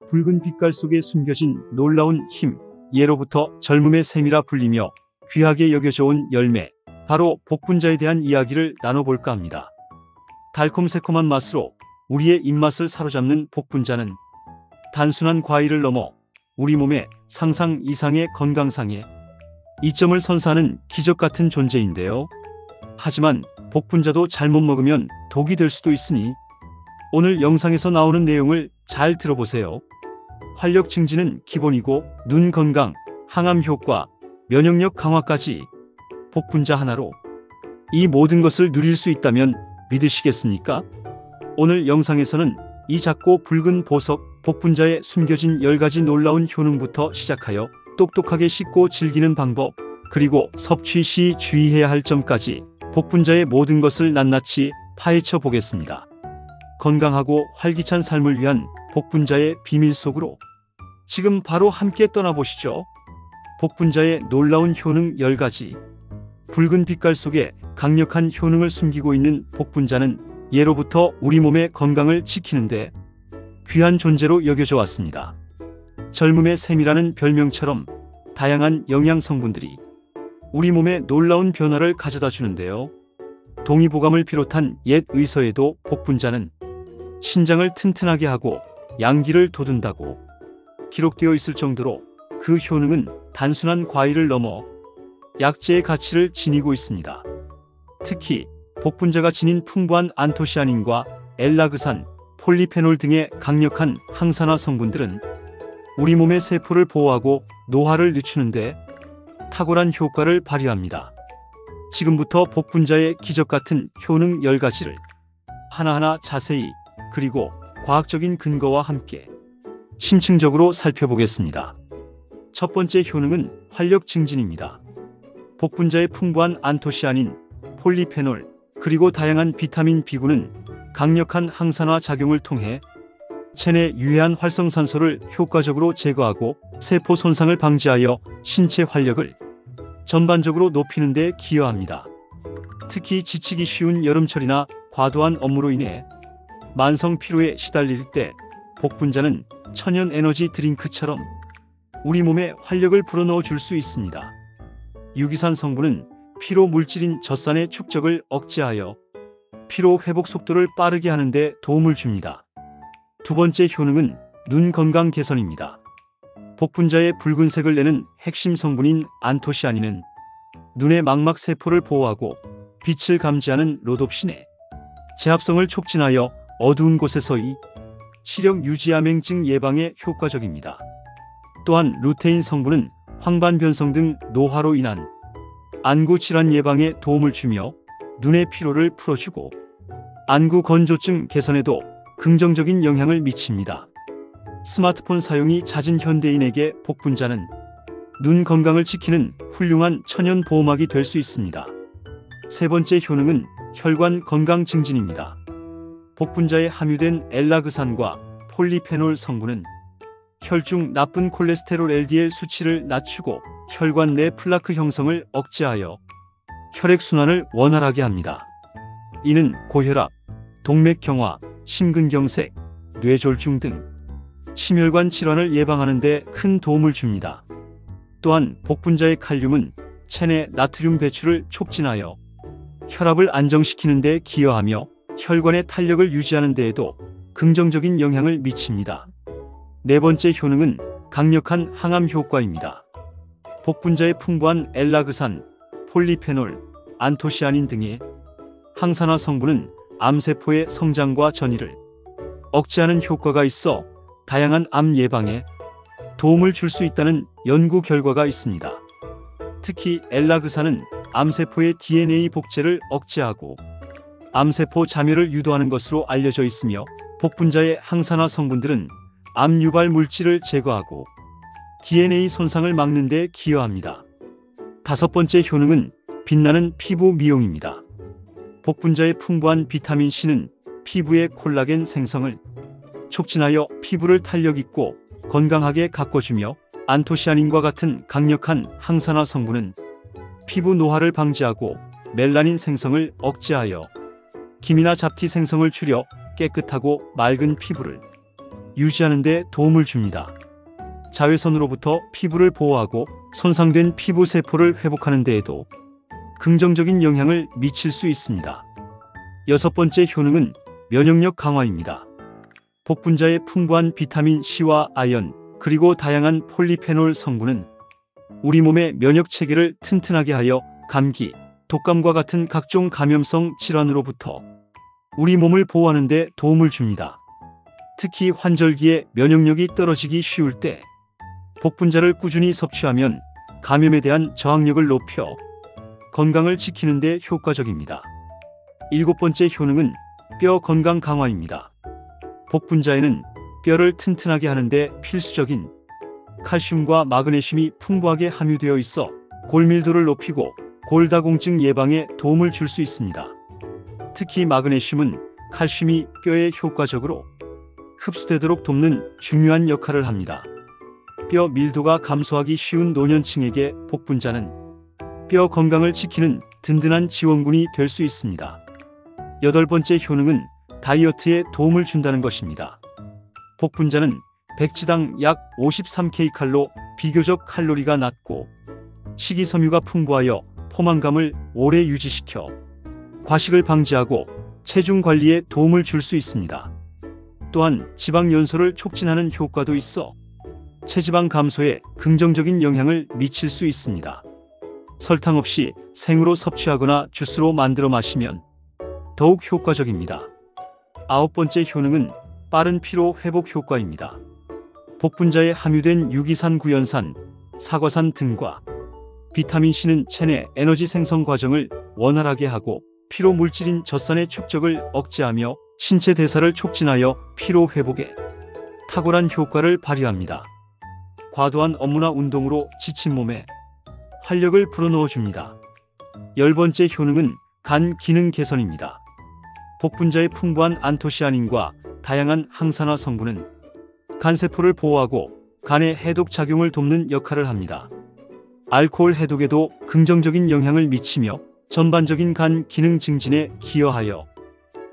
붉은 빛깔 속에 숨겨진 놀라운 힘, 예로부터 젊음의 샘이라 불리며 귀하게 여겨져 온 열매, 바로 복분자에 대한 이야기를 나눠볼까 합니다. 달콤새콤한 맛으로 우리의 입맛을 사로잡는 복분자는 단순한 과일을 넘어 우리 몸의 상상 이상의 건강상에 이점을 선사하는 기적 같은 존재인데요. 하지만 복분자도 잘못 먹으면 독이 될 수도 있으니 오늘 영상에서 나오는 내용을 잘 들어보세요. 활력 증진은 기본이고 눈 건강, 항암 효과, 면역력 강화까지 복분자 하나로 이 모든 것을 누릴 수 있다면 믿으시겠습니까? 오늘 영상에서는 이 작고 붉은 보석 복분자에 숨겨진 10가지 놀라운 효능부터 시작하여 똑똑하게 씻고 즐기는 방법, 그리고 섭취 시 주의해야 할 점까지 복분자의 모든 것을 낱낱이 파헤쳐 보겠습니다. 건강하고 활기찬 삶을 위한 복분자의 비밀 속으로 지금 바로 함께 떠나보시죠. 복분자의 놀라운 효능 10가지. 붉은 빛깔 속에 강력한 효능을 숨기고 있는 복분자는 예로부터 우리 몸의 건강을 지키는데 귀한 존재로 여겨져 왔습니다. 젊음의 샘이라는 별명처럼 다양한 영양 성분들이 우리 몸에 놀라운 변화를 가져다 주는데요. 동의보감을 비롯한 옛 의서에도 복분자는 신장을 튼튼하게 하고 양기를 돋운다고 기록되어 있을 정도로 그 효능은 단순한 과일을 넘어 약재의 가치를 지니고 있습니다. 특히 복분자가 지닌 풍부한 안토시아닌과 엘라그산, 폴리페놀 등의 강력한 항산화 성분들은 우리 몸의 세포를 보호하고 노화를 늦추는데 탁월한 효과를 발휘합니다. 지금부터 복분자의 기적같은 효능 10가지를 하나하나 자세히 그리고 과학적인 근거와 함께 심층적으로 살펴보겠습니다. 첫 번째 효능은 활력 증진입니다. 복분자의 풍부한 안토시아닌, 폴리페놀, 그리고 다양한 비타민 B군은 강력한 항산화 작용을 통해 체내 유해한 활성산소를 효과적으로 제거하고 세포 손상을 방지하여 신체 활력을 전반적으로 높이는 데 기여합니다. 특히 지치기 쉬운 여름철이나 과도한 업무로 인해 만성 피로에 시달릴 때 복분자는 천연 에너지 드링크처럼 우리 몸에 활력을 불어넣어 줄 수 있습니다. 유기산 성분은 피로 물질인 젖산의 축적을 억제하여 피로 회복 속도를 빠르게 하는 데 도움을 줍니다. 두 번째 효능은 눈 건강 개선입니다. 복분자의 붉은색을 내는 핵심 성분인 안토시아닌은 눈의 망막 세포를 보호하고 빛을 감지하는 로놉신의 재합성을 촉진하여 어두운 곳에서의 시력 유지암행증 예방에 효과적입니다. 또한 루테인 성분은 황반 변성 등 노화로 인한 안구 질환 예방에 도움을 주며 눈의 피로를 풀어주고 안구 건조증 개선에도 긍정적인 영향을 미칩니다. 스마트폰 사용이 잦은 현대인에게 복분자는 눈 건강을 지키는 훌륭한 천연 보호막이 될 수 있습니다. 세 번째 효능은 혈관 건강 증진입니다. 복분자에 함유된 엘라그산과 폴리페놀 성분은 혈중 나쁜 콜레스테롤 LDL 수치를 낮추고 혈관 내 플라크 형성을 억제하여 혈액순환을 원활하게 합니다. 이는 고혈압, 동맥경화, 심근경색, 뇌졸중 등 심혈관 질환을 예방하는 데 큰 도움을 줍니다. 또한 복분자의 칼륨은 체내 나트륨 배출을 촉진하여 혈압을 안정시키는 데 기여하며 혈관의 탄력을 유지하는 데에도 긍정적인 영향을 미칩니다. 네 번째 효능은 강력한 항암 효과입니다. 복분자의 풍부한 엘라그산, 폴리페놀, 안토시아닌 등의 항산화 성분은 암세포의 성장과 전이를 억제하는 효과가 있어 다양한 암 예방에 도움을 줄 수 있다는 연구 결과가 있습니다. 특히 엘라그산은 암세포의 DNA 복제를 억제하고 암세포 자멸을 유도하는 것으로 알려져 있으며 복분자의 항산화 성분들은 암 유발 물질을 제거하고 DNA 손상을 막는 데 기여합니다. 다섯 번째 효능은 빛나는 피부 미용입니다. 복분자의 풍부한 비타민 C는 피부의 콜라겐 생성을 촉진하여 피부를 탄력 있고 건강하게 가꿔주며 안토시아닌과 같은 강력한 항산화 성분은 피부 노화를 방지하고 멜라닌 생성을 억제하여 기미나 잡티 생성을 줄여 깨끗하고 맑은 피부를 유지하는 데 도움을 줍니다. 자외선으로부터 피부를 보호하고 손상된 피부 세포를 회복하는 데에도 긍정적인 영향을 미칠 수 있습니다. 여섯 번째 효능은 면역력 강화입니다. 복분자의 풍부한 비타민 C와 아연, 그리고 다양한 폴리페놀 성분은 우리 몸의 면역 체계를 튼튼하게 하여 감기, 독감과 같은 각종 감염성 질환으로부터 우리 몸을 보호하는 데 도움을 줍니다. 특히 환절기에 면역력이 떨어지기 쉬울 때 복분자를 꾸준히 섭취하면 감염에 대한 저항력을 높여 건강을 지키는 데 효과적입니다. 일곱 번째 효능은 뼈 건강 강화입니다. 복분자에는 뼈를 튼튼하게 하는 데 필수적인 칼슘과 마그네슘이 풍부하게 함유되어 있어 골밀도를 높이고 골다공증 예방에 도움을 줄 수 있습니다. 특히 마그네슘은 칼슘이 뼈에 효과적으로 흡수되도록 돕는 중요한 역할을 합니다. 뼈 밀도가 감소하기 쉬운 노년층에게 복분자는 뼈 건강을 지키는 든든한 지원군이 될 수 있습니다. 여덟 번째 효능은 다이어트에 도움을 준다는 것입니다. 복분자는 백지당 약 53kcal로 비교적 칼로리가 낮고 식이섬유가 풍부하여 포만감을 오래 유지시켜 과식을 방지하고 체중 관리에 도움을 줄 수 있습니다. 또한 지방 연소를 촉진하는 효과도 있어 체지방 감소에 긍정적인 영향을 미칠 수 있습니다. 설탕 없이 생으로 섭취하거나 주스로 만들어 마시면 더욱 효과적입니다. 아홉 번째 효능은 빠른 피로 회복 효과입니다. 복분자에 함유된 유기산 구연산, 사과산 등과 비타민C는 체내 에너지 생성 과정을 원활하게 하고 피로 물질인 젖산의 축적을 억제하며 신체 대사를 촉진하여 피로 회복에 탁월한 효과를 발휘합니다. 과도한 업무나 운동으로 지친 몸에 활력을 불어넣어 줍니다. 열 번째 효능은 간 기능 개선입니다. 복분자의 풍부한 안토시아닌과 다양한 항산화 성분은 간세포를 보호하고 간의 해독 작용을 돕는 역할을 합니다. 알코올 해독에도 긍정적인 영향을 미치며 전반적인 간 기능 증진에 기여하여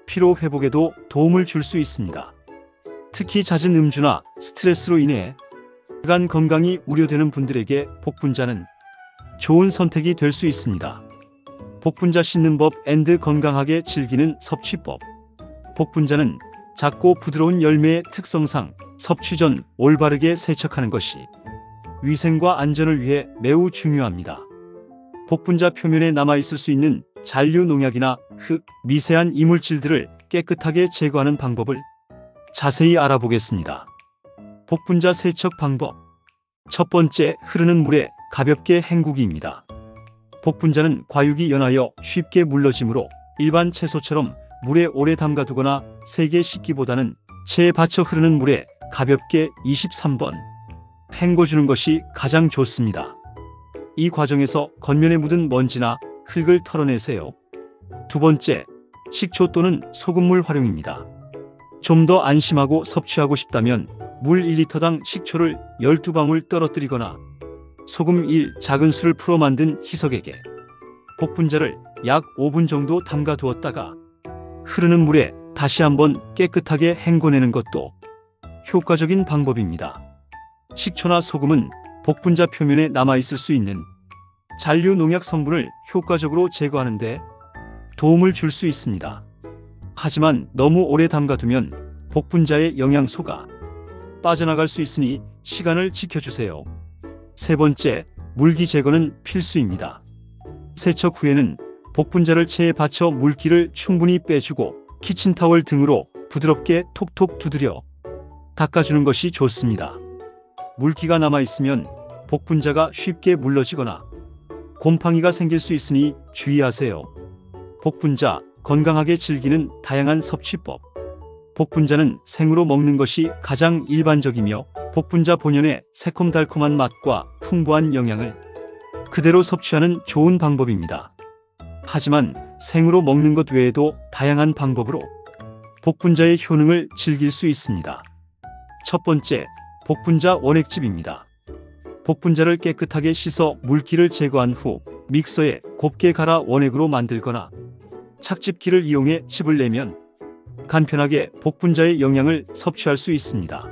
피로 회복에도 도움을 줄 수 있습니다. 특히 잦은 음주나 스트레스로 인해 간 건강이 우려되는 분들에게 복분자는 좋은 선택이 될 수 있습니다. 복분자 씻는 법 앤드 건강하게 즐기는 섭취법. 복분자는 작고 부드러운 열매의 특성상 섭취 전 올바르게 세척하는 것이 위생과 안전을 위해 매우 중요합니다. 복분자 표면에 남아있을 수 있는 잔류 농약이나 흙, 미세한 이물질들을 깨끗하게 제거하는 방법을 자세히 알아보겠습니다. 복분자 세척 방법. 첫 번째, 흐르는 물에 가볍게 헹구기입니다. 복분자는 과육이 연하여 쉽게 물러지므로 일반 채소처럼 물에 오래 담가두거나 세게 씻기보다는 체에 받쳐 흐르는 물에 가볍게 23번 헹궈주는 것이 가장 좋습니다. 이 과정에서 겉면에 묻은 먼지나 흙을 털어내세요. 두 번째, 식초 또는 소금물 활용입니다. 좀 더 안심하고 섭취하고 싶다면 물 1리터당 식초를 12방울 떨어뜨리거나 소금 1 작은술을 풀어 만든 희석액에 복분자를 약 5분 정도 담가 두었다가 흐르는 물에 다시 한번 깨끗하게 헹궈내는 것도 효과적인 방법입니다. 식초나 소금은 복분자 표면에 남아있을 수 있는 잔류 농약 성분을 효과적으로 제거하는 데 도움을 줄 수 있습니다. 하지만 너무 오래 담가두면 복분자의 영양소가 빠져나갈 수 있으니 시간을 지켜주세요. 세 번째, 물기 제거는 필수입니다. 세척 후에는 복분자를 체에 받쳐 물기를 충분히 빼주고 키친타월 등으로 부드럽게 톡톡 두드려 닦아주는 것이 좋습니다. 물기가 남아있으면 복분자가 쉽게 물러지거나 곰팡이가 생길 수 있으니 주의하세요. 복분자, 건강하게 즐기는 다양한 섭취법. 복분자는 생으로 먹는 것이 가장 일반적이며 복분자 본연의 새콤달콤한 맛과 풍부한 영양을 그대로 섭취하는 좋은 방법입니다. 하지만 생으로 먹는 것 외에도 다양한 방법으로 복분자의 효능을 즐길 수 있습니다. 첫 번째, 복분자 원액즙입니다. 복분자를 깨끗하게 씻어 물기를 제거한 후 믹서에 곱게 갈아 원액으로 만들거나 착즙기를 이용해 즙을 내면 간편하게 복분자의 영양을 섭취할 수 있습니다.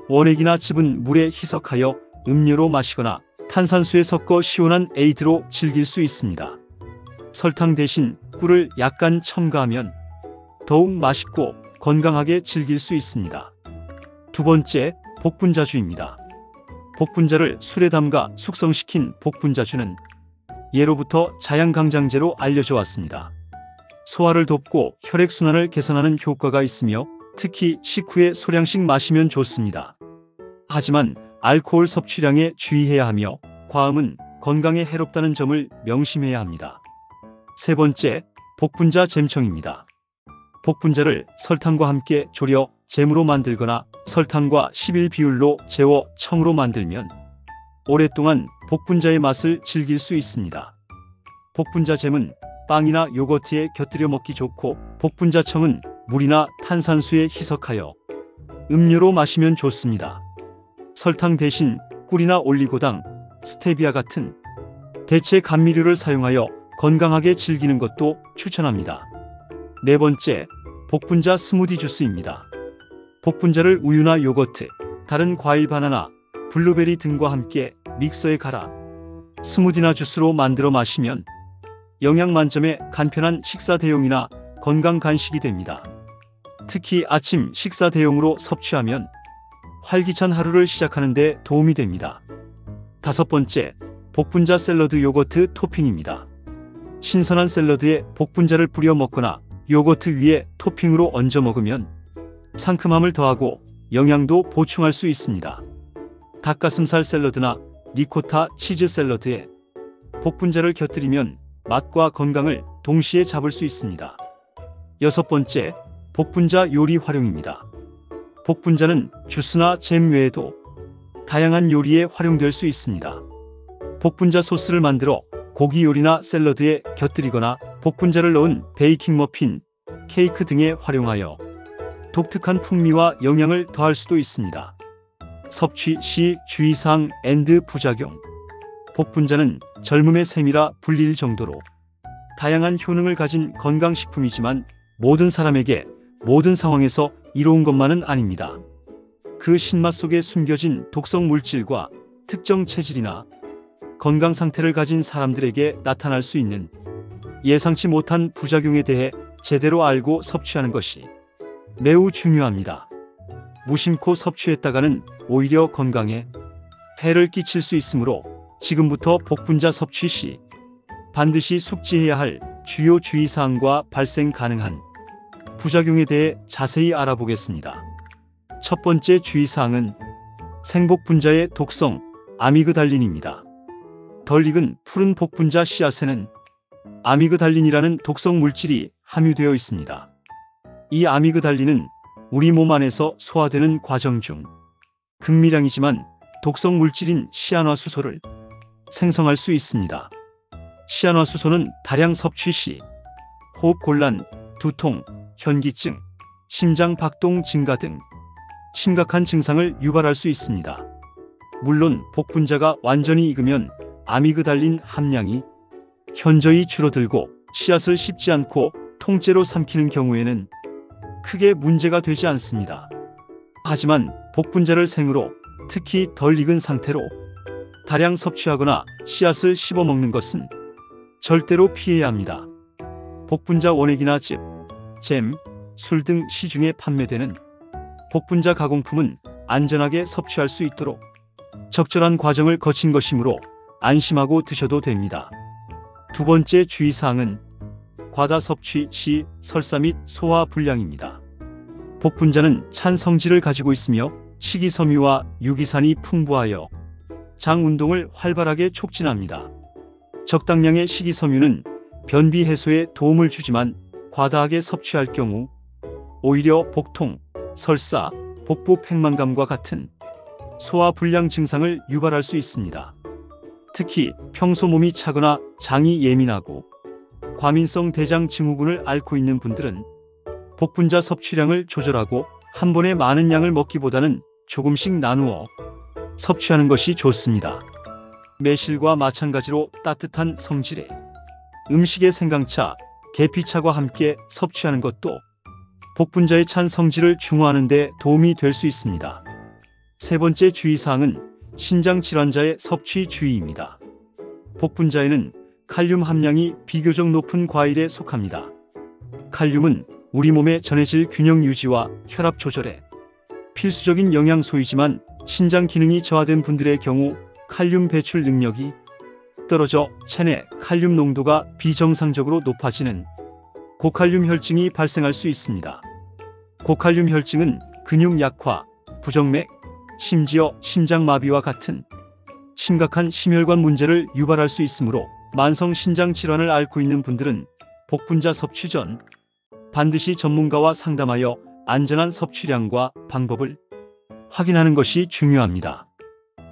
원액이나 즙은 물에 희석하여 음료로 마시거나 탄산수에 섞어 시원한 에이드로 즐길 수 있습니다. 설탕 대신 꿀을 약간 첨가하면 더욱 맛있고 건강하게 즐길 수 있습니다. 두 번째, 복분자주입니다. 복분자를 술에 담가 숙성시킨 복분자주는 예로부터 자양강장제로 알려져 왔습니다. 소화를 돕고 혈액순환을 개선하는 효과가 있으며 특히 식후에 소량씩 마시면 좋습니다. 하지만 알코올 섭취량에 주의해야 하며 과음은 건강에 해롭다는 점을 명심해야 합니다. 세 번째, 복분자 잼청입니다. 복분자를 설탕과 함께 졸여 잼으로 만들거나 설탕과 11 비율로 재워 청으로 만들면 오랫동안 복분자의 맛을 즐길 수 있습니다. 복분자 잼은 빵이나 요거트에 곁들여 먹기 좋고 복분자청은 물이나 탄산수에 희석하여 음료로 마시면 좋습니다. 설탕 대신 꿀이나 올리고당, 스테비아 같은 대체 감미료를 사용하여 건강하게 즐기는 것도 추천합니다. 네 번째, 복분자 스무디 주스입니다. 복분자를 우유나 요거트, 다른 과일 바나나, 블루베리 등과 함께 믹서에 갈아 스무디나 주스로 만들어 마시면 영양 만점의 간편한 식사 대용이나 건강 간식이 됩니다. 특히 아침 식사 대용으로 섭취하면 활기찬 하루를 시작하는 데 도움이 됩니다. 다섯 번째, 복분자 샐러드 요거트 토핑입니다. 신선한 샐러드에 복분자를 뿌려 먹거나 요거트 위에 토핑으로 얹어 먹으면 상큼함을 더하고 영양도 보충할 수 있습니다. 닭가슴살 샐러드나 리코타 치즈 샐러드에 복분자를 곁들이면 맛과 건강을 동시에 잡을 수 있습니다. 여섯 번째, 복분자 요리 활용입니다. 복분자는 주스나 잼 외에도 다양한 요리에 활용될 수 있습니다. 복분자 소스를 만들어 고기 요리나 샐러드에 곁들이거나 복분자를 넣은 베이킹 머핀, 케이크 등에 활용하여 독특한 풍미와 영양을 더할 수도 있습니다. 섭취 시 주의사항 앤드 부작용. 복분자는 젊음의 셈이라 불릴 정도로 다양한 효능을 가진 건강식품이지만 모든 사람에게 모든 상황에서 이로운 것만은 아닙니다. 그 신맛 속에 숨겨진 독성 물질과 특정 체질이나 건강 상태를 가진 사람들에게 나타날 수 있는 예상치 못한 부작용에 대해 제대로 알고 섭취하는 것이 매우 중요합니다. 무심코 섭취했다가는 오히려 건강에 해를 끼칠 수 있으므로 지금부터 복분자 섭취 시 반드시 숙지해야 할 주요 주의사항과 발생 가능한 부작용에 대해 자세히 알아보겠습니다. 첫 번째 주의사항은 생복분자의 독성 아미그달린입니다. 덜 익은 푸른 복분자 씨앗에는 아미그달린이라는 독성 물질이 함유되어 있습니다. 이 아미그달린은 우리 몸 안에서 소화되는 과정 중 극미량이지만 독성 물질인 시안화수소를 생성할 수 있습니다. 시안화수소는 다량 섭취 시 호흡곤란, 두통, 현기증, 심장 박동 증가 등 심각한 증상을 유발할 수 있습니다. 물론 복분자가 완전히 익으면 아미그달린 함량이 현저히 줄어들고 씨앗을 씹지 않고 통째로 삼키는 경우에는 크게 문제가 되지 않습니다. 하지만 복분자를 생으로, 특히 덜 익은 상태로 다량 섭취하거나 씨앗을 씹어 먹는 것은 절대로 피해야 합니다. 복분자 원액이나 즙, 잼, 술 등 시중에 판매되는 복분자 가공품은 안전하게 섭취할 수 있도록 적절한 과정을 거친 것이므로 안심하고 드셔도 됩니다. 두 번째 주의사항은 과다 섭취 시 설사 및 소화 불량입니다. 복분자는 찬 성질을 가지고 있으며 식이섬유와 유기산이 풍부하여 장 운동을 활발하게 촉진합니다. 적당량의 식이섬유는 변비 해소에 도움을 주지만 과다하게 섭취할 경우 오히려 복통, 설사, 복부 팽만감과 같은 소화 불량 증상을 유발할 수 있습니다. 특히 평소 몸이 차거나 장이 예민하고 과민성 대장 증후군을 앓고 있는 분들은 복분자 섭취량을 조절하고 한 번에 많은 양을 먹기보다는 조금씩 나누어 섭취하는 것이 좋습니다. 매실과 마찬가지로 따뜻한 성질의 음식에 생강차, 계피차와 함께 섭취하는 것도 복분자의 찬 성질을 중화하는 데 도움이 될 수 있습니다. 세 번째 주의사항은 신장 질환자의 섭취 주의입니다. 복분자에는 칼륨 함량이 비교적 높은 과일에 속합니다. 칼륨은 우리 몸의 전해질 균형 유지와 혈압 조절에 필수적인 영양소이지만 신장 기능이 저하된 분들의 경우 칼륨 배출 능력이 떨어져 체내 칼륨 농도가 비정상적으로 높아지는 고칼륨 혈증이 발생할 수 있습니다. 고칼륨 혈증은 근육 약화, 부정맥, 심지어 심장마비와 같은 심각한 심혈관 문제를 유발할 수 있으므로 만성 신장 질환을 앓고 있는 분들은 복분자 섭취 전 반드시 전문가와 상담하여 안전한 섭취량과 방법을 확인하는 것이 중요합니다.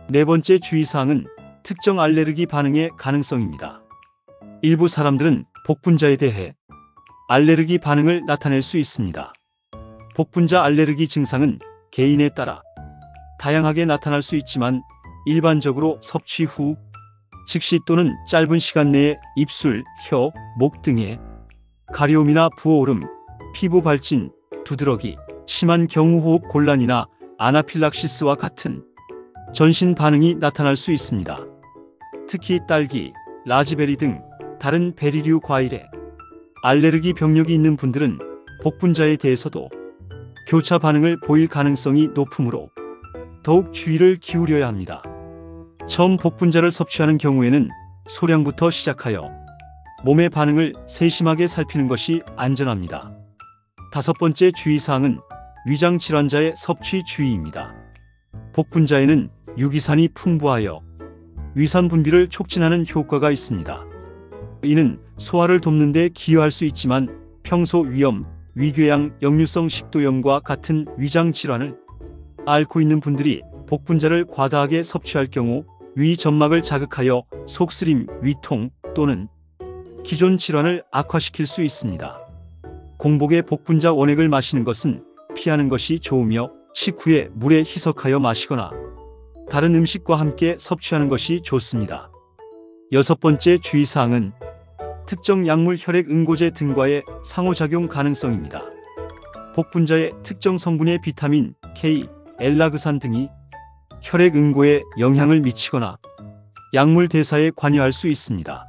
네 번째 주의사항은 특정 알레르기 반응의 가능성입니다. 일부 사람들은 복분자에 대해 알레르기 반응을 나타낼 수 있습니다. 복분자 알레르기 증상은 개인에 따라 다양하게 나타날 수 있지만 일반적으로 섭취 후 즉시 또는 짧은 시간 내에 입술, 혀, 목 등에 가려움이나 부어오름, 피부 발진, 두드러기, 심한 경후호흡 곤란이나 아나필락시스와 같은 전신 반응이 나타날 수 있습니다. 특히 딸기, 라즈베리 등 다른 베리류 과일에 알레르기 병력이 있는 분들은 복분자에 대해서도 교차 반응을 보일 가능성이 높으므로 더욱 주의를 기울여야 합니다. 처음 복분자를 섭취하는 경우에는 소량부터 시작하여 몸의 반응을 세심하게 살피는 것이 안전합니다. 다섯 번째 주의사항은 위장 질환자의 섭취 주의입니다. 복분자에는 유기산이 풍부하여 위산 분비를 촉진하는 효과가 있습니다. 이는 소화를 돕는 데 기여할 수 있지만 평소 위염, 위궤양, 역류성 식도염과 같은 위장 질환을 앓고 있는 분들이 복분자를 과다하게 섭취할 경우 위 점막을 자극하여 속쓰림, 위통 또는 기존 질환을 악화시킬 수 있습니다. 공복에 복분자 원액을 마시는 것은 피하는 것이 좋으며 식후에 물에 희석하여 마시거나 다른 음식과 함께 섭취하는 것이 좋습니다. 여섯 번째 주의사항은 특정 약물 혈액 응고제 등과의 상호작용 가능성입니다. 복분자의 특정 성분의 비타민, K, 엘라그산 등이 혈액 응고에 영향을 미치거나 약물 대사에 관여할 수 있습니다.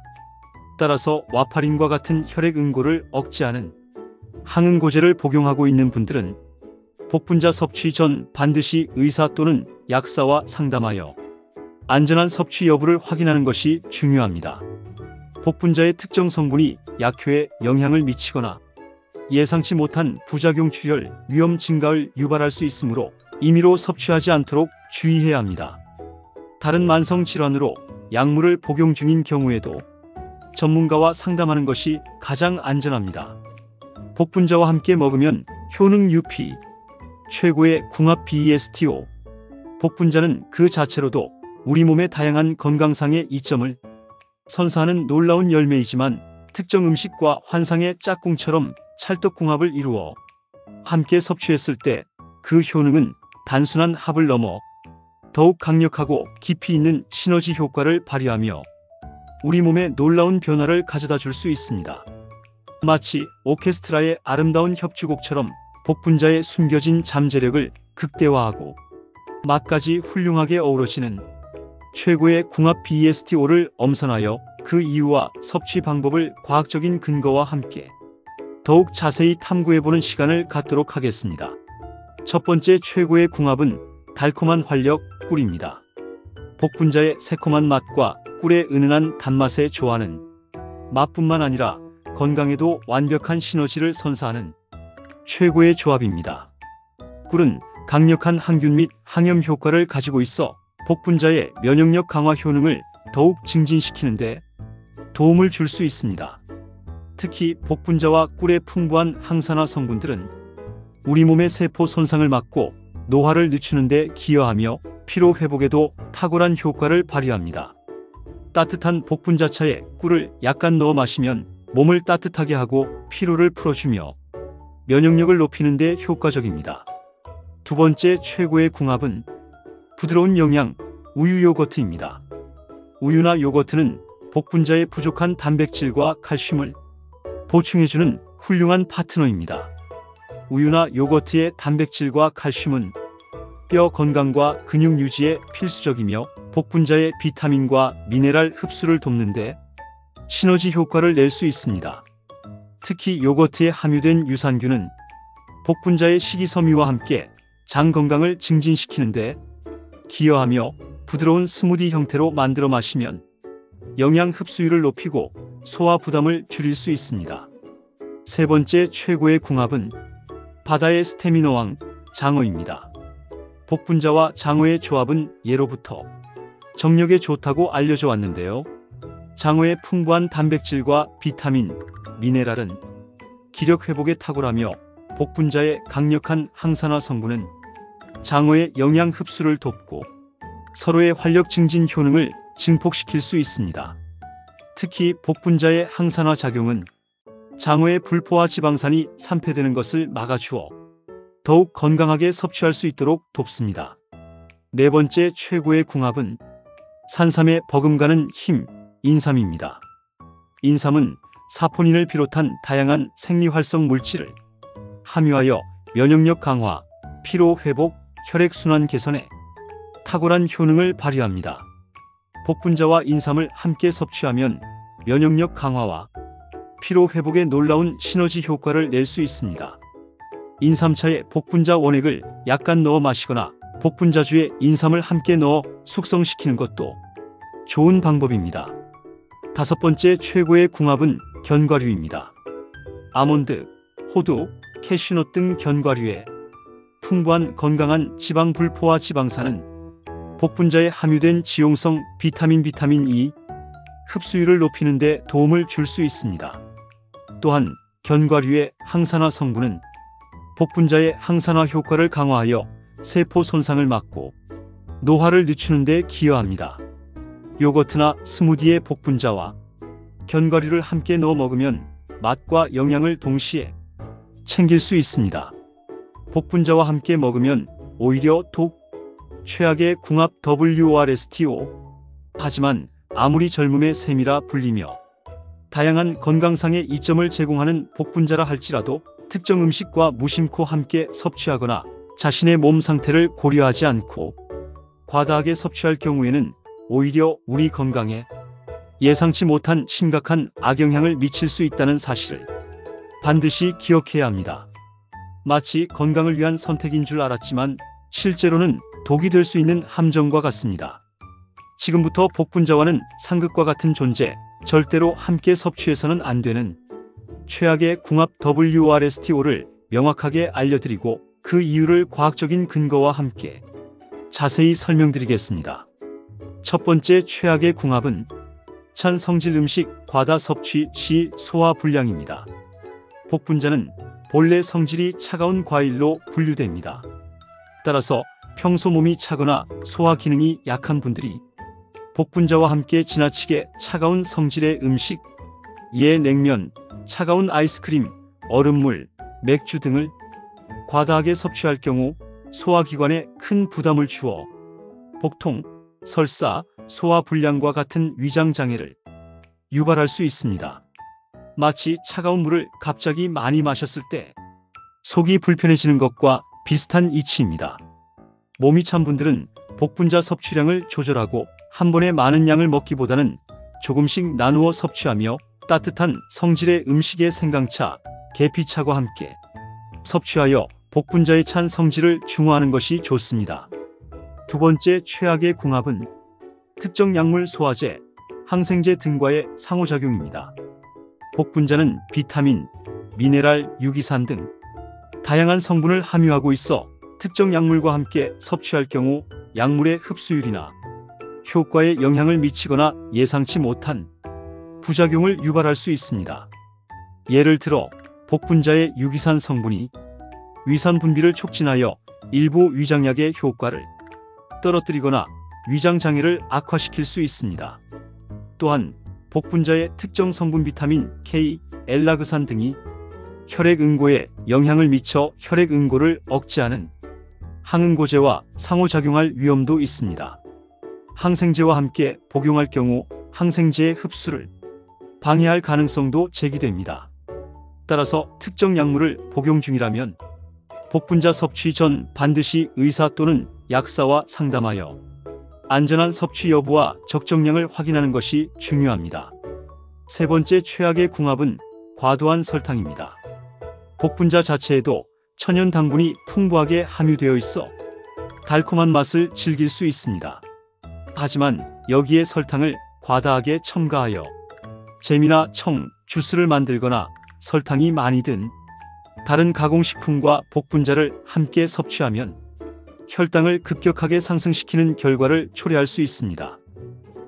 따라서 와파린과 같은 혈액 응고를 억제하는 항응고제를 복용하고 있는 분들은 복분자 섭취 전 반드시 의사 또는 약사와 상담하여 안전한 섭취 여부를 확인하는 것이 중요합니다. 복분자의 특정 성분이 약효에 영향을 미치거나 예상치 못한 부작용 출혈, 위험 증가를 유발할 수 있으므로 임의로 섭취하지 않도록 주의해야 합니다. 다른 만성 질환으로 약물을 복용 중인 경우에도 전문가와 상담하는 것이 가장 안전합니다. 복분자와 함께 먹으면 효능 UP, 최고의 궁합 BESTO. 복분자는 그 자체로도 우리 몸의 다양한 건강상의 이점을 선사하는 놀라운 열매이지만 특정 음식과 환상의 짝꿍처럼 찰떡궁합을 이루어 함께 섭취했을 때 그 효능은 단순한 합을 넘어 더욱 강력하고 깊이 있는 시너지 효과를 발휘하며 우리 몸에 놀라운 변화를 가져다 줄 수 있습니다. 마치 오케스트라의 아름다운 협주곡처럼 복분자의 숨겨진 잠재력을 극대화하고 맛까지 훌륭하게 어우러지는 최고의 궁합 BESTO를 엄선하여 그 이유와 섭취 방법을 과학적인 근거와 함께 더욱 자세히 탐구해보는 시간을 갖도록 하겠습니다. 첫 번째 최고의 궁합은 달콤한 활력, 꿀입니다. 복분자의 새콤한 맛과 꿀의 은은한 단맛에 좋아하는 맛뿐만 아니라 건강에도 완벽한 시너지를 선사하는 최고의 조합입니다. 꿀은 강력한 항균 및 항염 효과를 가지고 있어 복분자의 면역력 강화 효능을 더욱 증진시키는 데 도움을 줄 수 있습니다. 특히 복분자와 꿀의 풍부한 항산화 성분들은 우리 몸의 세포 손상을 막고 노화를 늦추는 데 기여하며 피로 회복에도 탁월한 효과를 발휘합니다. 따뜻한 복분자차에 꿀을 약간 넣어 마시면 몸을 따뜻하게 하고 피로를 풀어주며 면역력을 높이는 데 효과적입니다. 두 번째 최고의 궁합은 부드러운 영양, 우유 요거트입니다. 우유나 요거트는 복분자의 부족한 단백질과 칼슘을 보충해주는 훌륭한 파트너입니다. 우유나 요거트의 단백질과 칼슘은 뼈 건강과 근육 유지에 필수적이며 복분자의 비타민과 미네랄 흡수를 돕는데 시너지 효과를 낼 수 있습니다. 특히 요거트에 함유된 유산균은 복분자의 식이섬유와 함께 장 건강을 증진시키는데 기여하며 부드러운 스무디 형태로 만들어 마시면 영양 흡수율을 높이고 소화 부담을 줄일 수 있습니다. 세 번째 최고의 궁합은 바다의 스태미너왕 장어입니다. 복분자와 장어의 조합은 예로부터 정력에 좋다고 알려져 왔는데요. 장어의 풍부한 단백질과 비타민, 미네랄은 기력 회복에 탁월하며 복분자의 강력한 항산화 성분은 장어의 영양 흡수를 돕고 서로의 활력 증진 효능을 증폭시킬 수 있습니다. 특히 복분자의 항산화 작용은 장어의 불포화 지방산이 산패되는 것을 막아주어 더욱 건강하게 섭취할 수 있도록 돕습니다. 네 번째 최고의 궁합은 산삼에 버금가는 힘, 인삼입니다. 인삼은 사포닌을 비롯한 다양한 생리활성 물질을 함유하여 면역력 강화, 피로 회복, 혈액순환 개선에 탁월한 효능을 발휘합니다. 복분자와 인삼을 함께 섭취하면 면역력 강화와 피로 회복에 놀라운 시너지 효과를 낼 수 있습니다. 인삼차에 복분자 원액을 약간 넣어 마시거나 복분자주에 인삼을 함께 넣어 숙성시키는 것도 좋은 방법입니다. 다섯 번째 최고의 궁합은 견과류입니다. 아몬드, 호두, 캐슈넛 등 견과류에 풍부한 건강한 지방 불포화 지방산은 복분자에 함유된 지용성 비타민 E 흡수율을 높이는 데 도움을 줄 수 있습니다. 또한 견과류의 항산화 성분은 복분자의 항산화 효과를 강화하여 세포 손상을 막고 노화를 늦추는 데 기여합니다. 요거트나 스무디에 복분자와 견과류를 함께 넣어 먹으면 맛과 영양을 동시에 챙길 수 있습니다. 복분자와 함께 먹으면 오히려 최악의 궁합 WORSTO. 하지만 아무리 젊음의 셈이라 불리며 다양한 건강상의 이점을 제공하는 복분자라 할지라도 특정 음식과 무심코 함께 섭취하거나 자신의 몸 상태를 고려하지 않고 과다하게 섭취할 경우에는 오히려 우리 건강에 예상치 못한 심각한 악영향을 미칠 수 있다는 사실을 반드시 기억해야 합니다. 마치 건강을 위한 선택인 줄 알았지만 실제로는 독이 될 수 있는 함정과 같습니다. 지금부터 복분자와는 상극과 같은 존재, 절대로 함께 섭취해서는 안 되는 최악의 궁합 WORSTO를 명확하게 알려드리고 그 이유를 과학적인 근거와 함께 자세히 설명드리겠습니다. 첫 번째 최악의 궁합은 찬 성질 음식 과다 섭취 시 소화 불량입니다. 복분자는 본래 성질이 차가운 과일로 분류됩니다. 따라서 평소 몸이 차거나 소화 기능이 약한 분들이 복분자와 함께 지나치게 차가운 성질의 음식, 냉면, 차가운 아이스크림, 얼음물, 맥주 등을 과다하게 섭취할 경우 소화기관에 큰 부담을 주어 복통, 설사, 소화불량과 같은 위장장애를 유발할 수 있습니다. 마치 차가운 물을 갑자기 많이 마셨을 때 속이 불편해지는 것과 비슷한 이치입니다. 몸이 찬 분들은 복분자 섭취량을 조절하고 한 번에 많은 양을 먹기보다는 조금씩 나누어 섭취하며 따뜻한 성질의 음식에 생강차, 계피차와 함께 섭취하여 복분자의 찬 성질을 중화하는 것이 좋습니다. 두 번째 최악의 궁합은 특정 약물 소화제, 항생제 등과의 상호작용입니다. 복분자는 비타민, 미네랄, 유기산 등 다양한 성분을 함유하고 있어 특정 약물과 함께 섭취할 경우 약물의 흡수율이나 효과에 영향을 미치거나 예상치 못한 부작용을 유발할 수 있습니다. 예를 들어 복분자의 유기산 성분이 위산 분비를 촉진하여 일부 위장약의 효과를 떨어뜨리거나 위장장애를 악화시킬 수 있습니다. 또한 복분자의 특정 성분 비타민 K, 엘라그산 등이 혈액응고에 영향을 미쳐 혈액응고를 억제하는 항응고제와 상호작용할 위험도 있습니다. 항생제와 함께 복용할 경우 항생제의 흡수를 방해할 가능성도 제기됩니다. 따라서 특정 약물을 복용 중이라면 복분자 섭취 전 반드시 의사 또는 약사와 상담하여 안전한 섭취 여부와 적정량을 확인하는 것이 중요합니다. 세 번째 최악의 궁합은 과도한 설탕입니다. 복분자 자체에도 천연 당분이 풍부하게 함유되어 있어 달콤한 맛을 즐길 수 있습니다. 하지만 여기에 설탕을 과다하게 첨가하여 잼이나 청, 주스를 만들거나 설탕이 많이 든 다른 가공식품과 복분자를 함께 섭취하면 혈당을 급격하게 상승시키는 결과를 초래할 수 있습니다.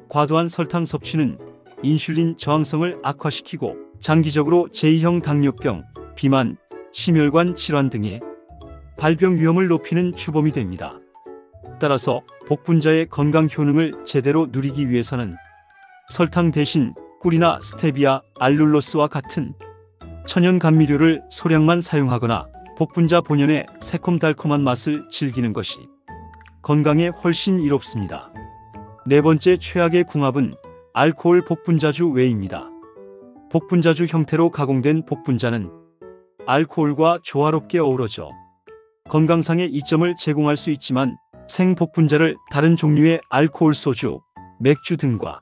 과도한 설탕 섭취는 인슐린 저항성을 악화시키고 장기적으로 제2형 당뇨병, 비만, 심혈관 질환 등의 발병 위험을 높이는 주범이 됩니다. 따라서 복분자의 건강 효능을 제대로 누리기 위해서는 설탕 대신 꿀이나 스테비아, 알룰로스와 같은 천연 감미료를 소량만 사용하거나 복분자 본연의 새콤달콤한 맛을 즐기는 것이 건강에 훨씬 이롭습니다. 네 번째 최악의 궁합은 알코올 복분자주 외입니다. 복분자주 형태로 가공된 복분자는 알코올과 조화롭게 어우러져 건강상의 이점을 제공할 수 있지만 생복분자를 다른 종류의 알코올 소주, 맥주 등과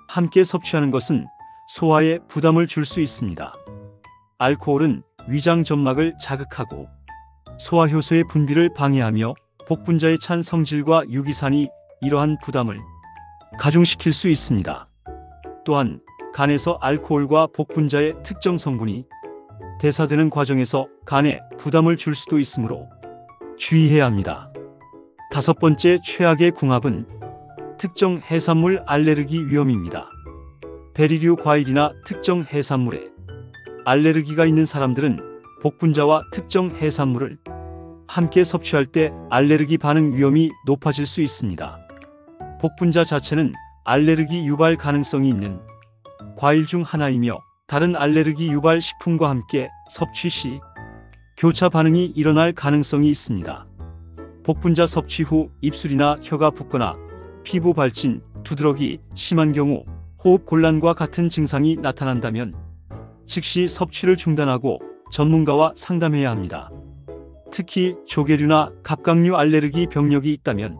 함께 섭취하는 것은 소화에 부담을 줄 수 있습니다. 알코올은 위장 점막을 자극하고 소화효소의 분비를 방해하며 복분자의 찬 성질과 유기산이 이러한 부담을 가중시킬 수 있습니다. 또한 간에서 알코올과 복분자의 특정 성분이 대사되는 과정에서 간에 부담을 줄 수도 있으므로 주의해야 합니다. 다섯 번째 최악의 궁합은 특정 해산물 알레르기 위험입니다. 베리류 과일이나 특정 해산물에 알레르기가 있는 사람들은 복분자와 특정 해산물을 함께 섭취할 때 알레르기 반응 위험이 높아질 수 있습니다. 복분자 자체는 알레르기 유발 가능성이 있는 과일 중 하나이며 다른 알레르기 유발 식품과 함께 섭취 시 교차 반응이 일어날 가능성이 있습니다. 복분자 섭취 후 입술이나 혀가 붓거나 피부 발진, 두드러기, 심한 경우 호흡 곤란과 같은 증상이 나타난다면 즉시 섭취를 중단하고 전문가와 상담해야 합니다. 특히 조개류나 갑각류 알레르기 병력이 있다면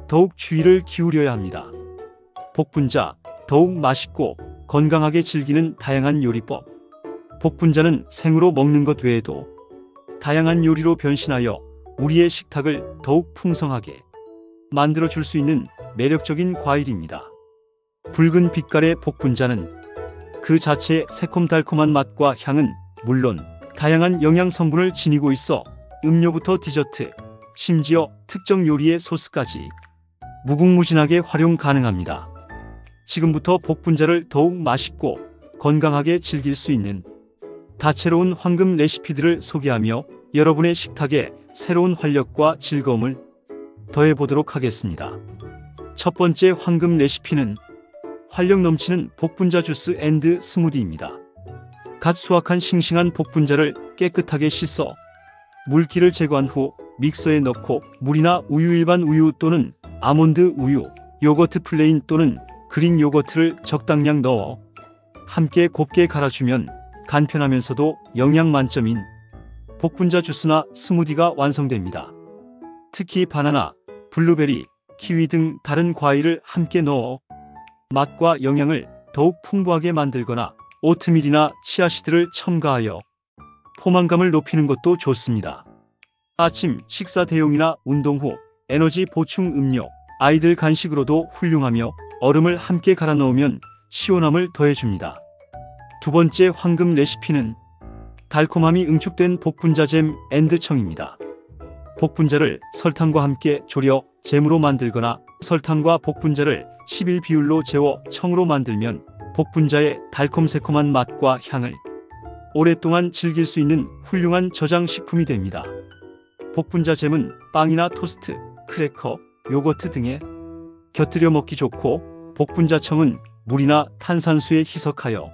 더욱 주의를 기울여야 합니다. 복분자, 더욱 맛있고 건강하게 즐기는 다양한 요리법. 복분자는 생으로 먹는 것 외에도 다양한 요리로 변신하여 우리의 식탁을 더욱 풍성하게 만들어 줄 수 있는 매력적인 과일입니다. 붉은 빛깔의 복분자는 그 자체의 새콤달콤한 맛과 향은 물론 다양한 영양 성분을 지니고 있어 음료부터 디저트, 심지어 특정 요리의 소스까지 무궁무진하게 활용 가능합니다. 지금부터 복분자를 더욱 맛있고 건강하게 즐길 수 있는 다채로운 황금 레시피들을 소개하며 여러분의 식탁에 새로운 활력과 즐거움을 더해보도록 하겠습니다. 첫 번째 황금 레시피는 활력 넘치는 복분자 주스 앤드 스무디입니다. 갓 수확한 싱싱한 복분자를 깨끗하게 씻어 물기를 제거한 후 믹서에 넣고 물이나 우유, 일반 우유 또는 아몬드 우유, 요거트 플레인 또는 그릭 요거트를 적당량 넣어 함께 곱게 갈아주면 간편하면서도 영양 만점인 복분자 주스나 스무디가 완성됩니다. 특히 바나나, 블루베리, 키위 등 다른 과일을 함께 넣어 맛과 영양을 더욱 풍부하게 만들거나 오트밀이나 치아씨드를 첨가하여 포만감을 높이는 것도 좋습니다. 아침 식사 대용이나 운동 후 에너지 보충 음료, 아이들 간식으로도 훌륭하며 얼음을 함께 갈아 넣으면 시원함을 더해줍니다. 두 번째 황금 레시피는 달콤함이 응축된 복분자 잼 앤드 청입니다. 복분자를 설탕과 함께 졸여 잼으로 만들거나 설탕과 복분자를 11 비율로 재워 청으로 만들면 복분자의 달콤새콤한 맛과 향을 오랫동안 즐길 수 있는 훌륭한 저장식품이 됩니다. 복분자 잼은 빵이나 토스트, 크래커, 요거트 등에 곁들여 먹기 좋고 복분자 청은 물이나 탄산수에 희석하여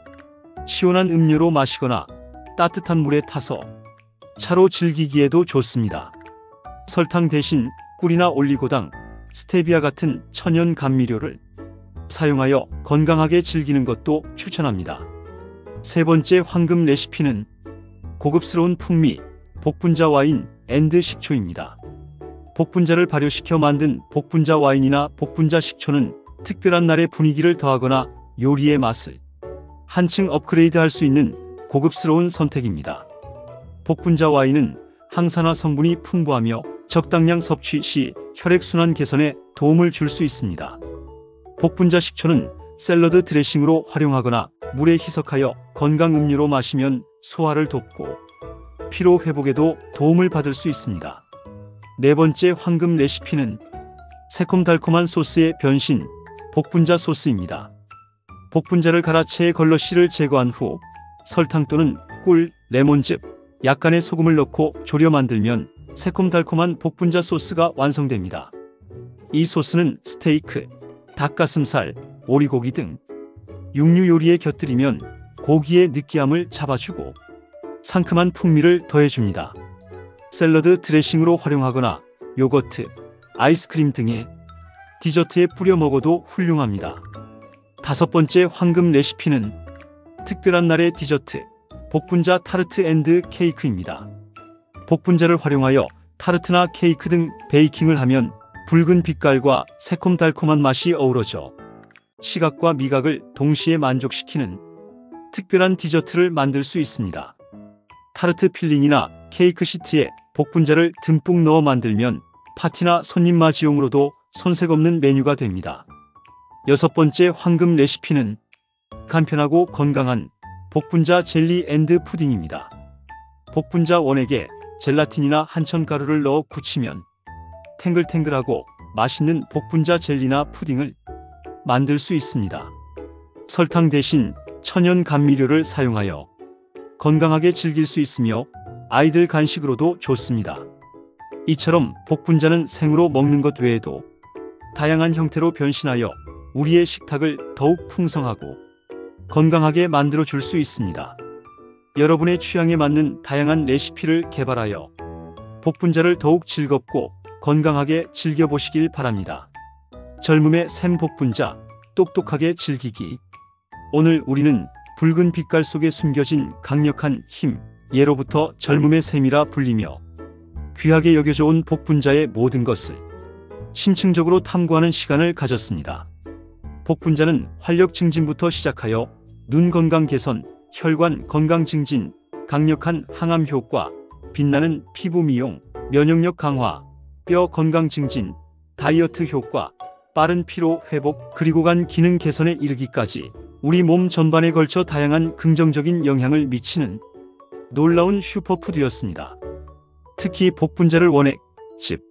시원한 음료로 마시거나 따뜻한 물에 타서 차로 즐기기에도 좋습니다. 설탕 대신 꿀이나 올리고당, 스테비아 같은 천연 감미료를 사용하여 건강하게 즐기는 것도 추천합니다. 세 번째 황금 레시피는 고급스러운 풍미, 복분자 와인 앤드 식초입니다. 복분자를 발효시켜 만든 복분자 와인이나 복분자 식초는 특별한 날의 분위기를 더하거나 요리의 맛을 한층 업그레이드할 수 있는 고급스러운 선택입니다. 복분자 와인은 항산화 성분이 풍부하며 적당량 섭취 시 혈액순환 개선에 도움을 줄 수 있습니다. 복분자 식초는 샐러드 드레싱으로 활용하거나 물에 희석하여 건강 음료로 마시면 소화를 돕고 피로 회복에도 도움을 받을 수 있습니다. 네 번째 황금 레시피는 새콤달콤한 소스의 변신, 복분자 소스입니다. 복분자를 갈아 체에 걸러 씨를 제거한 후 설탕 또는 꿀, 레몬즙, 약간의 소금을 넣고 졸여 만들면 새콤달콤한 복분자 소스가 완성됩니다. 이 소스는 스테이크, 닭가슴살, 오리고기 등 육류 요리에 곁들이면 고기의 느끼함을 잡아주고 상큼한 풍미를 더해줍니다. 샐러드 드레싱으로 활용하거나 요거트, 아이스크림 등의 디저트에 뿌려 먹어도 훌륭합니다. 다섯 번째 황금 레시피는 특별한 날의 디저트, 복분자 타르트 앤드 케이크입니다. 복분자를 활용하여 타르트나 케이크 등 베이킹을 하면 붉은 빛깔과 새콤달콤한 맛이 어우러져 시각과 미각을 동시에 만족시키는 특별한 디저트를 만들 수 있습니다. 타르트 필링이나 케이크 시트에 복분자를 듬뿍 넣어 만들면 파티나 손님 맞이용으로도 손색 없는 메뉴가 됩니다. 여섯 번째 황금 레시피는 간편하고 건강한 복분자 젤리 앤드 푸딩입니다. 복분자 원액에 젤라틴이나 한천가루를 넣어 굳히면 탱글탱글하고 맛있는 복분자 젤리나 푸딩을 만들 수 있습니다. 설탕 대신 천연 감미료를 사용하여 건강하게 즐길 수 있으며 아이들 간식으로도 좋습니다. 이처럼 복분자는 생으로 먹는 것 외에도 다양한 형태로 변신하여 우리의 식탁을 더욱 풍성하고 건강하게 만들어 줄 수 있습니다. 여러분의 취향에 맞는 다양한 레시피를 개발하여 복분자를 더욱 즐겁고 건강하게 즐겨보시길 바랍니다. 젊음의 샘 복분자, 똑똑하게 즐기기. 오늘 우리는 붉은 빛깔 속에 숨겨진 강력한 힘, 예로부터 젊음의 샘이라 불리며 귀하게 여겨져 온 복분자의 모든 것을 심층적으로 탐구하는 시간을 가졌습니다. 복분자는 활력 증진부터 시작하여 눈 건강 개선, 혈관 건강 증진, 강력한 항암 효과, 빛나는 피부 미용, 면역력 강화, 뼈 건강 증진, 다이어트 효과, 빠른 피로 회복, 그리고 간 기능 개선에 이르기까지 우리 몸 전반에 걸쳐 다양한 긍정적인 영향을 미치는 놀라운 슈퍼푸드였습니다. 특히 복분자를 원액, 즙,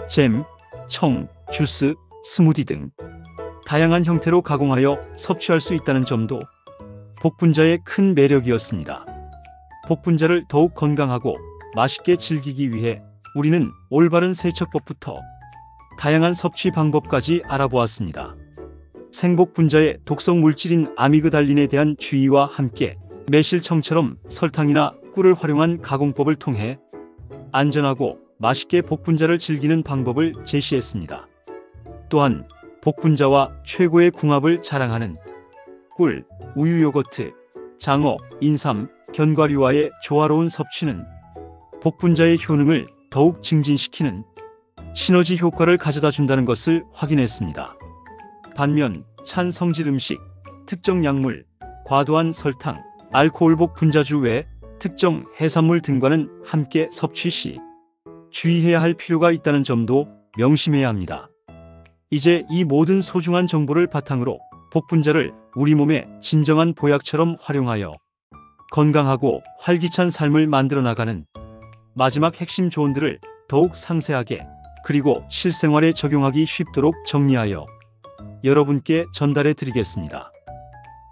잼, 청, 주스, 스무디 등 다양한 형태로 가공하여 섭취할 수 있다는 점도 복분자의 큰 매력이었습니다. 복분자를 더욱 건강하고 맛있게 즐기기 위해 우리는 올바른 세척법부터 다양한 섭취 방법까지 알아보았습니다. 생복분자의 독성 물질인 아미그달린에 대한 주의와 함께 매실청처럼 설탕이나 꿀을 활용한 가공법을 통해 안전하고 맛있게 복분자를 즐기는 방법을 제시했습니다. 또한 복분자와 최고의 궁합을 자랑하는 꿀, 우유 요거트, 장어, 인삼, 견과류와의 조화로운 섭취는 복분자의 효능을 더욱 증진시키는 시너지 효과를 가져다 준다는 것을 확인했습니다. 반면 찬 성질 음식, 특정 약물, 과도한 설탕, 알코올복 분자주 외 특정 해산물 등과는 함께 섭취 시 주의해야 할 필요가 있다는 점도 명심해야 합니다. 이제 이 모든 소중한 정보를 바탕으로 복분자를 우리 몸의 진정한 보약처럼 활용하여 건강하고 활기찬 삶을 만들어 나가는 마지막 핵심 조언들을 더욱 상세하게 그리고 실생활에 적용하기 쉽도록 정리하여 여러분께 전달해 드리겠습니다.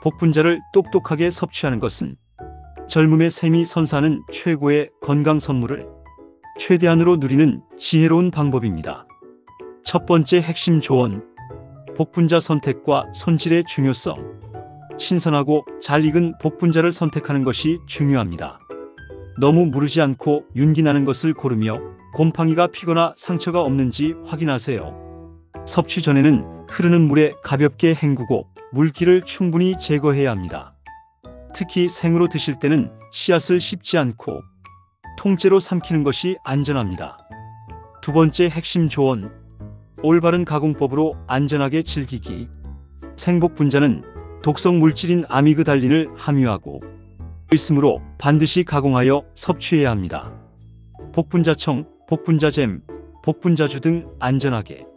복분자를 똑똑하게 섭취하는 것은 젊음의 샘이 선사하는 최고의 건강 선물을 최대한으로 누리는 지혜로운 방법입니다. 첫 번째 핵심 조언, 복분자 선택과 손질의 중요성. 신선하고 잘 익은 복분자를 선택하는 것이 중요합니다. 너무 무르지 않고 윤기 나는 것을 고르며 곰팡이가 피거나 상처가 없는지 확인하세요. 섭취 전에는 흐르는 물에 가볍게 헹구고 물기를 충분히 제거해야 합니다. 특히 생으로 드실 때는 씨앗을 씹지 않고 통째로 삼키는 것이 안전합니다. 두 번째 핵심 조언. 올바른 가공법으로 안전하게 즐기기. 생복분자는 독성 물질인 아미그달린을 함유하고 있으므로 반드시 가공하여 섭취해야 합니다. 복분자청, 복분자잼, 복분자주 등 안전하게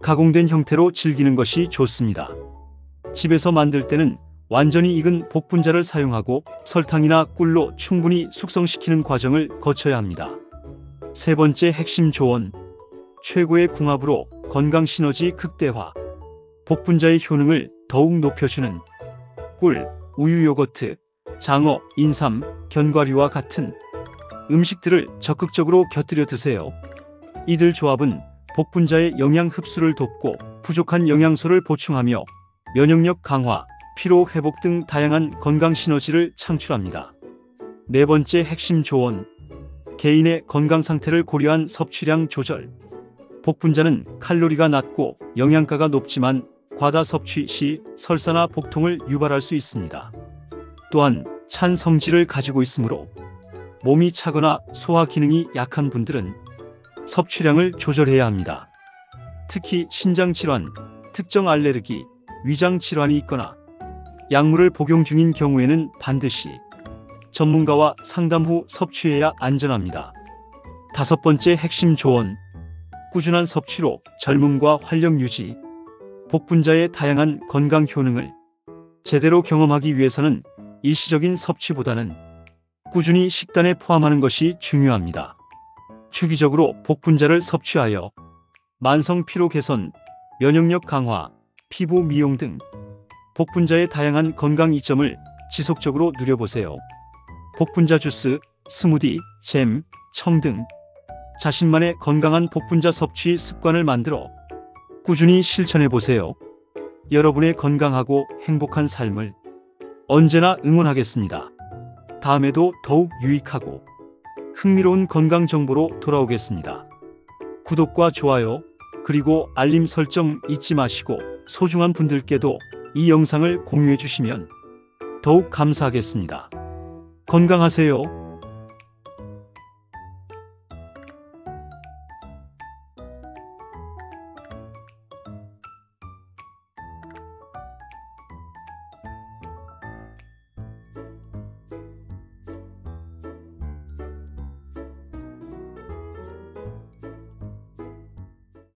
가공된 형태로 즐기는 것이 좋습니다. 집에서 만들 때는 완전히 익은 복분자를 사용하고 설탕이나 꿀로 충분히 숙성시키는 과정을 거쳐야 합니다. 세 번째 핵심 조언. 최고의 궁합으로 건강 시너지 극대화. 복분자의 효능을 더욱 높여주는 꿀, 우유 요거트, 장어, 인삼, 견과류와 같은 음식들을 적극적으로 곁들여 드세요. 이들 조합은 복분자의 영양 흡수를 돕고 부족한 영양소를 보충하며 면역력 강화, 피로 회복 등 다양한 건강 시너지를 창출합니다. 네 번째 핵심 조언. 개인의 건강 상태를 고려한 섭취량 조절. 복분자는 칼로리가 낮고 영양가가 높지만 과다 섭취 시 설사나 복통을 유발할 수 있습니다. 또한 찬 성질을 가지고 있으므로 몸이 차거나 소화 기능이 약한 분들은 섭취량을 조절해야 합니다. 특히 신장 질환, 특정 알레르기, 위장 질환이 있거나 약물을 복용 중인 경우에는 반드시 전문가와 상담 후 섭취해야 안전합니다. 다섯 번째 핵심 조언. 꾸준한 섭취로 젊음과 활력 유지. 복분자의 다양한 건강 효능을 제대로 경험하기 위해서는 일시적인 섭취보다는 꾸준히 식단에 포함하는 것이 중요합니다. 주기적으로 복분자를 섭취하여 만성 피로 개선, 면역력 강화, 피부 미용 등 복분자의 다양한 건강 이점을 지속적으로 누려보세요. 복분자 주스, 스무디, 잼, 청 등 자신만의 건강한 복분자 섭취 습관을 만들어 꾸준히 실천해보세요. 여러분의 건강하고 행복한 삶을 언제나 응원하겠습니다. 다음에도 더욱 유익하고 흥미로운 건강 정보로 돌아오겠습니다. 구독과 좋아요, 그리고 알림 설정 잊지 마시고 소중한 분들께도 이 영상을 공유해 주시면 더욱 감사하겠습니다. 건강하세요.